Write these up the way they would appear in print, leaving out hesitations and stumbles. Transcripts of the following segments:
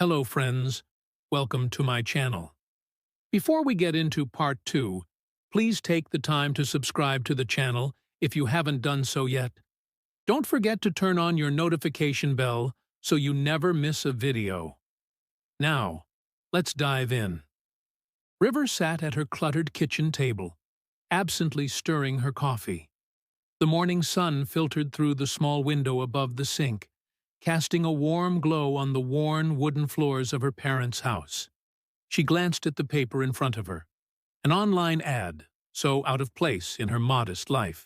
Hello friends, welcome to my channel. Before we get into part 2, please take the time to subscribe to the channel if you haven't done so yet. Don't forget to turn on your notification bell so you never miss a video. Now, let's dive in. River sat at her cluttered kitchen table, absently stirring her coffee. The morning sun filtered through the small window above the sink, casting a warm glow on the worn wooden floors of her parents' house. She glanced at the paper in front of her, an online ad, so out of place in her modest life.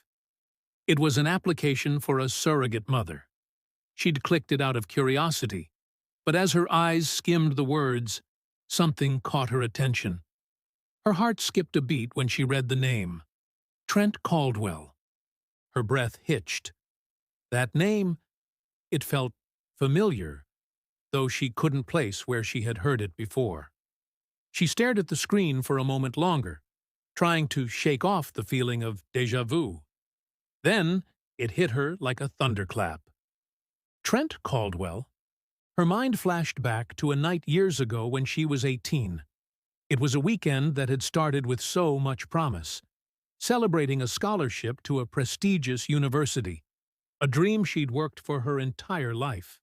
It was an application for a surrogate mother. She'd clicked it out of curiosity, but as her eyes skimmed the words, something caught her attention. Her heart skipped a beat when she read the name, Trent Caldwell. Her breath hitched. That name, it felt familiar, though she couldn't place where she had heard it before. She stared at the screen for a moment longer, trying to shake off the feeling of déjà vu. Then it hit her like a thunderclap. Trent Caldwell. Her mind flashed back to a night years ago when she was 18. It was a weekend that had started with so much promise, celebrating a scholarship to a prestigious university, a dream she'd worked for her entire life.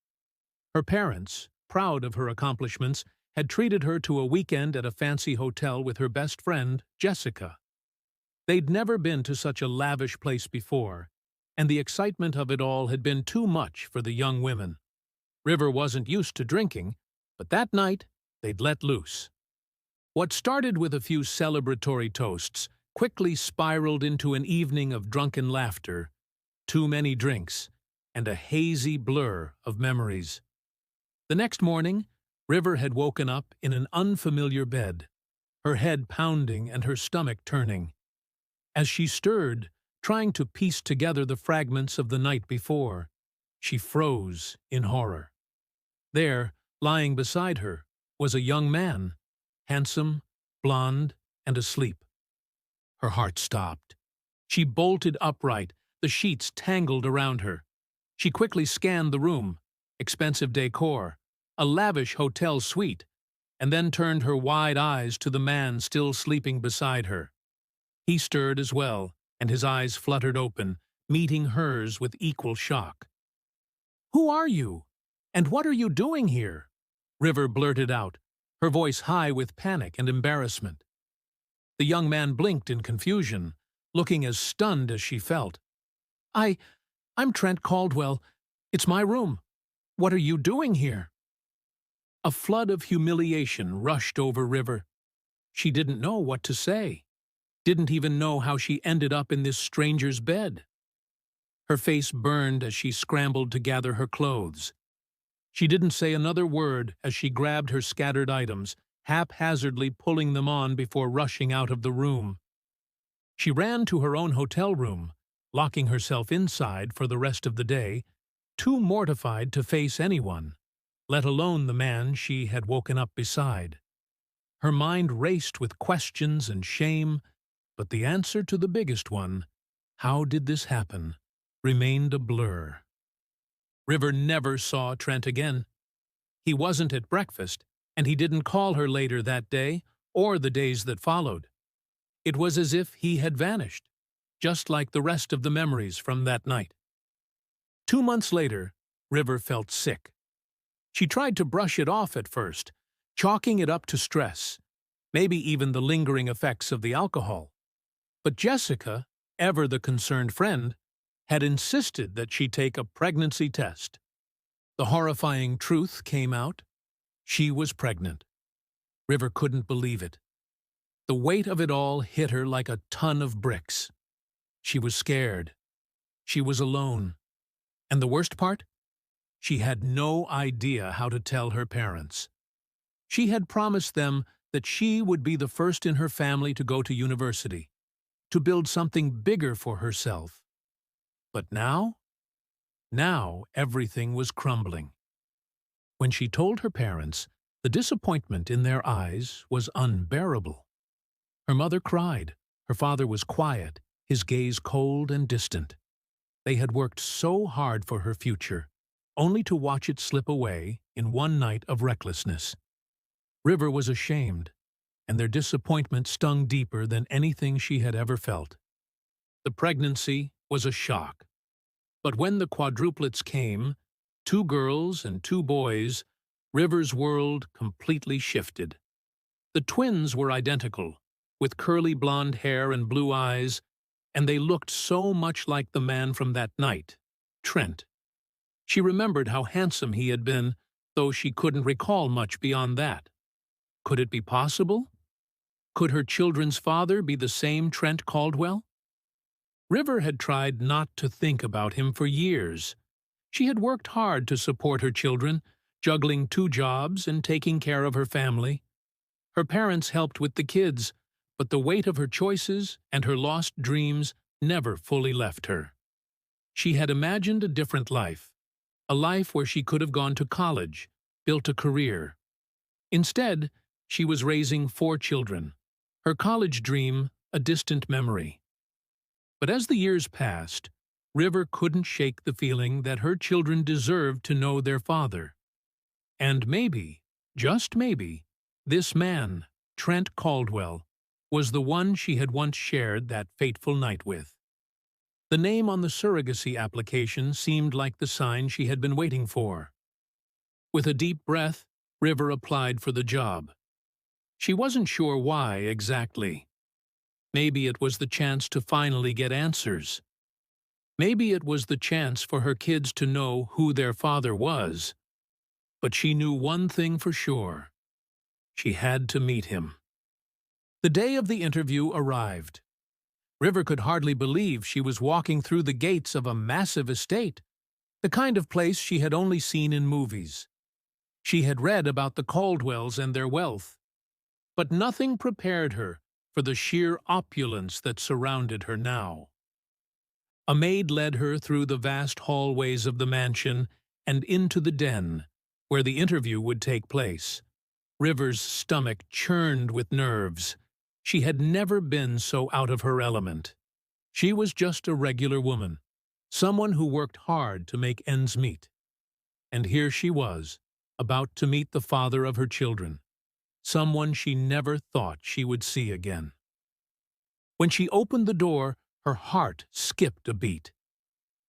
Her parents, proud of her accomplishments, had treated her to a weekend at a fancy hotel with her best friend, Jessica. They'd never been to such a lavish place before, and the excitement of it all had been too much for the young women. River wasn't used to drinking, but that night they'd let loose. What started with a few celebratory toasts quickly spiraled into an evening of drunken laughter, too many drinks, and a hazy blur of memories. The next morning, River had woken up in an unfamiliar bed, her head pounding and her stomach turning. As she stirred, trying to piece together the fragments of the night before, she froze in horror. There, lying beside her, was a young man, handsome, blonde, and asleep. Her heart stopped. She bolted upright, the sheets tangled around her. She quickly scanned the room, expensive decor, a lavish hotel suite, and then turned her wide eyes to the man still sleeping beside her. He stirred as well, and his eyes fluttered open, meeting hers with equal shock. "Who are you? And what are you doing here?" River blurted out, her voice high with panic and embarrassment. The young man blinked in confusion, looking as stunned as she felt. I'm Trent Caldwell. It's my room. What are you doing here?" A flood of humiliation rushed over River. She didn't know what to say, didn't even know how she ended up in this stranger's bed. Her face burned as she scrambled to gather her clothes. She didn't say another word as she grabbed her scattered items, haphazardly pulling them on before rushing out of the room. She ran to her own hotel room, locking herself inside for the rest of the day, too mortified to face anyone, let alone the man she had woken up beside. Her mind raced with questions and shame, but the answer to the biggest one, how did this happen, remained a blur. River never saw Trent again. He wasn't at breakfast, and he didn't call her later that day or the days that followed. It was as if he had vanished, just like the rest of the memories from that night. 2 months later, River felt sick. She tried to brush it off at first, chalking it up to stress, maybe even the lingering effects of the alcohol. But Jessica, ever the concerned friend, had insisted that she take a pregnancy test. The horrifying truth came out. She was pregnant. River couldn't believe it. The weight of it all hit her like a ton of bricks. She was scared. She was alone. And the worst part? She had no idea how to tell her parents. She had promised them that she would be the first in her family to go to university, to build something bigger for herself. But now? Now everything was crumbling. When she told her parents, the disappointment in their eyes was unbearable. Her mother cried. Her father was quiet, his gaze cold and distant. They had worked so hard for her future, only to watch it slip away in one night of recklessness. River was ashamed, and their disappointment stung deeper than anything she had ever felt. The pregnancy was a shock. But when the quadruplets came, 2 girls and 2 boys, River's world completely shifted. The twins were identical, with curly blonde hair and blue eyes, and they looked so much like the man from that night, Trent. She remembered how handsome he had been, though she couldn't recall much beyond that. Could it be possible? Could her children's father be the same Trent Caldwell? River had tried not to think about him for years. She had worked hard to support her children, juggling 2 jobs and taking care of her family. Her parents helped with the kids, but the weight of her choices and her lost dreams never fully left her. She had imagined a different life, a life where she could have gone to college, built a career. Instead, she was raising 4 children, her college dream a distant memory. But as the years passed, River couldn't shake the feeling that her children deserved to know their father. And maybe, just maybe, this man, Trent Caldwell, was the one she had once shared that fateful night with. The name on the surrogacy application seemed like the sign she had been waiting for. With a deep breath, River applied for the job. She wasn't sure why exactly. Maybe it was the chance to finally get answers. Maybe it was the chance for her kids to know who their father was. But she knew one thing for sure. She had to meet him. The day of the interview arrived. River could hardly believe she was walking through the gates of a massive estate, the kind of place she had only seen in movies. She had read about the Caldwells and their wealth, but nothing prepared her for the sheer opulence that surrounded her now. A maid led her through the vast hallways of the mansion and into the den, where the interview would take place. River's stomach churned with nerves. She had never been so out of her element. She was just a regular woman, someone who worked hard to make ends meet. And here she was, about to meet the father of her children, someone she never thought she would see again. When she opened the door, her heart skipped a beat.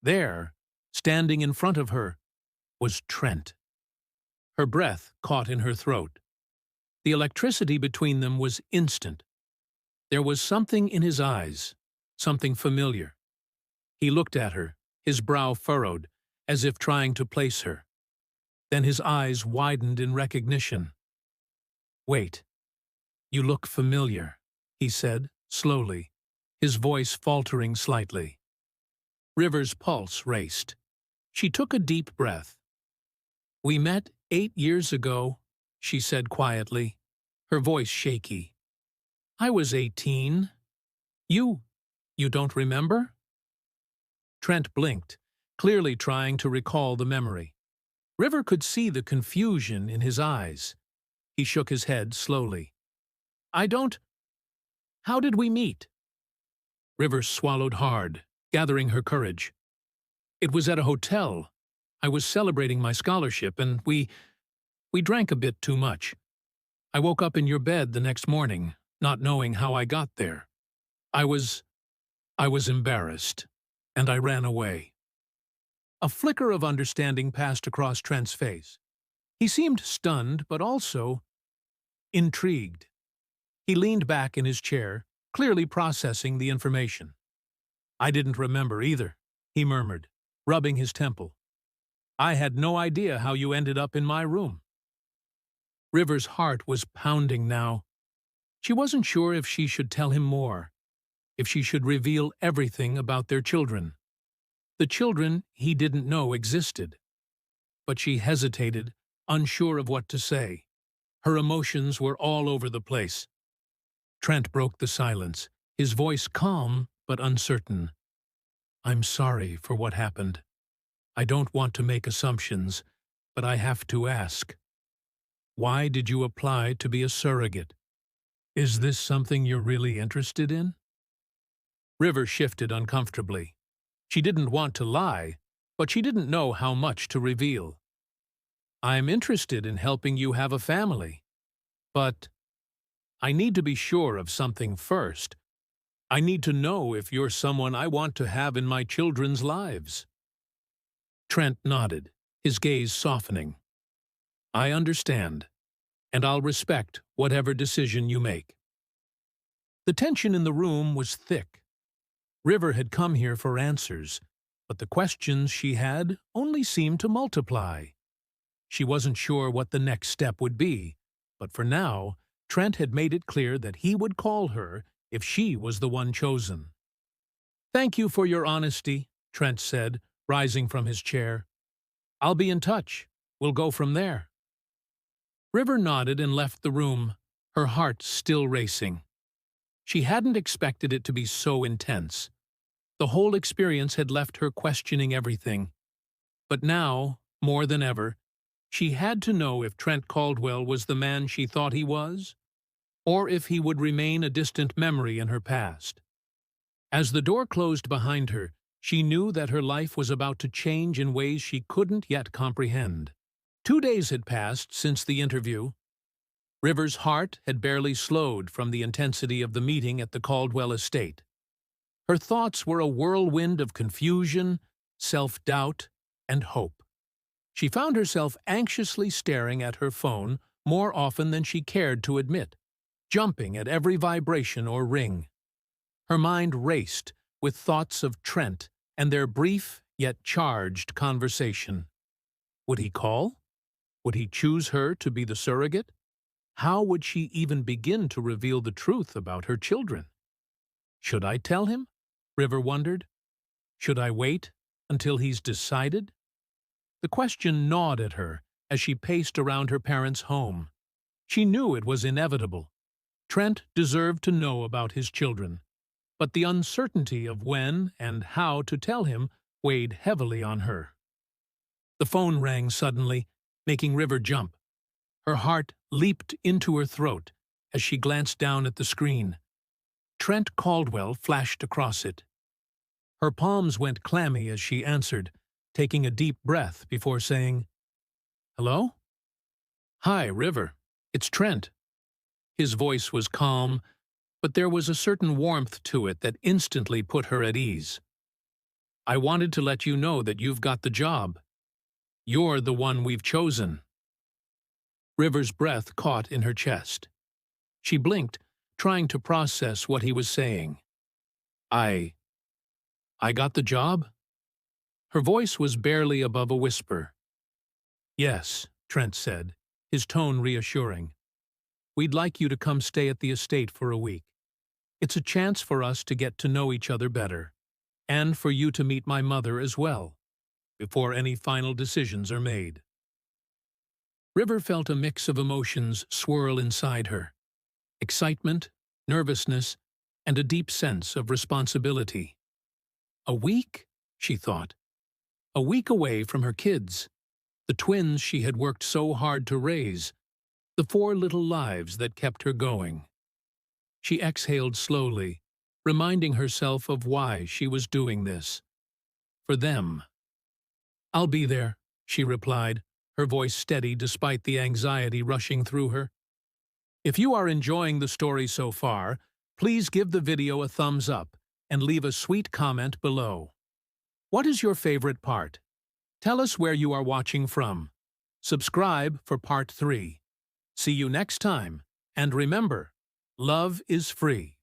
There, standing in front of her, was Trent. Her breath caught in her throat. The electricity between them was instant. There was something in his eyes, something familiar. He looked at her, his brow furrowed, as if trying to place her. Then his eyes widened in recognition. "Wait, you look familiar," he said, slowly, his voice faltering slightly. River's pulse raced. She took a deep breath. "We met 8 years ago," she said quietly, her voice shaky. "I was 18. You don't remember?" Trent blinked, clearly trying to recall the memory. River could see the confusion in his eyes. He shook his head slowly. "I don't. How did we meet?" River swallowed hard, gathering her courage. "It was at a hotel. I was celebrating my scholarship, and we drank a bit too much. I woke up in your bed the next morning, not knowing how I got there. I was embarrassed, and I ran away." A flicker of understanding passed across Trent's face. He seemed stunned, but also intrigued. He leaned back in his chair, clearly processing the information. "I didn't remember either," he murmured, rubbing his temple. "I had no idea how you ended up in my room." River's heart was pounding now. She wasn't sure if she should tell him more, if she should reveal everything about their children. The children he didn't know existed. But she hesitated, unsure of what to say. Her emotions were all over the place. Trent broke the silence, his voice calm but uncertain. "I'm sorry for what happened. I don't want to make assumptions, but I have to ask. Why did you apply to be a surrogate? Is this something you're really interested in?" River shifted uncomfortably. She didn't want to lie, but she didn't know how much to reveal. "I'm interested in helping you have a family, but I need to be sure of something first. I need to know if you're someone I want to have in my children's lives." Trent nodded, his gaze softening. "I understand, and I'll respect whatever decision you make." The tension in the room was thick. River had come here for answers, but the questions she had only seemed to multiply. She wasn't sure what the next step would be, but for now, Trent had made it clear that he would call her if she was the one chosen. "Thank you for your honesty," Trent said, rising from his chair. "I'll be in touch. We'll go from there." River nodded and left the room, her heart still racing. She hadn't expected it to be so intense. The whole experience had left her questioning everything. But now, more than ever, she had to know if Trent Caldwell was the man she thought he was, or if he would remain a distant memory in her past. As the door closed behind her, she knew that her life was about to change in ways she couldn't yet comprehend. 2 days had passed since the interview. River's heart had barely slowed from the intensity of the meeting at the Caldwell estate. Her thoughts were a whirlwind of confusion, self-doubt, and hope. She found herself anxiously staring at her phone more often than she cared to admit, jumping at every vibration or ring. Her mind raced with thoughts of Trent and their brief yet charged conversation. Would he call? Would he choose her to be the surrogate? How would she even begin to reveal the truth about her children? Should I tell him? River wondered. Should I wait until he's decided? The question gnawed at her as she paced around her parents' home. She knew it was inevitable. Trent deserved to know about his children, but the uncertainty of when and how to tell him weighed heavily on her. The phone rang suddenly, making River jump. Her heart leaped into her throat as she glanced down at the screen. Trent Caldwell flashed across it. Her palms went clammy as she answered, taking a deep breath before saying, "Hello?" "Hi, River. It's Trent." His voice was calm, but there was a certain warmth to it that instantly put her at ease. "I wanted to let you know that you've got the job. You're the one we've chosen." River's breath caught in her chest. She blinked, trying to process what he was saying. I got the job?" Her voice was barely above a whisper. "Yes," Trent said, his tone reassuring. "We'd like you to come stay at the estate for a week. It's a chance for us to get to know each other better, and for you to meet my mother as well, before any final decisions are made." River felt a mix of emotions swirl inside her. Excitement, nervousness, and a deep sense of responsibility. A week, she thought. A week away from her kids, the twins she had worked so hard to raise, the 4 little lives that kept her going. She exhaled slowly, reminding herself of why she was doing this. For them. "I'll be there," she replied, her voice steady despite the anxiety rushing through her. If you are enjoying the story so far, please give the video a thumbs up and leave a sweet comment below. What is your favorite part? Tell us where you are watching from. Subscribe for part 3. See you next time, and remember, love is free.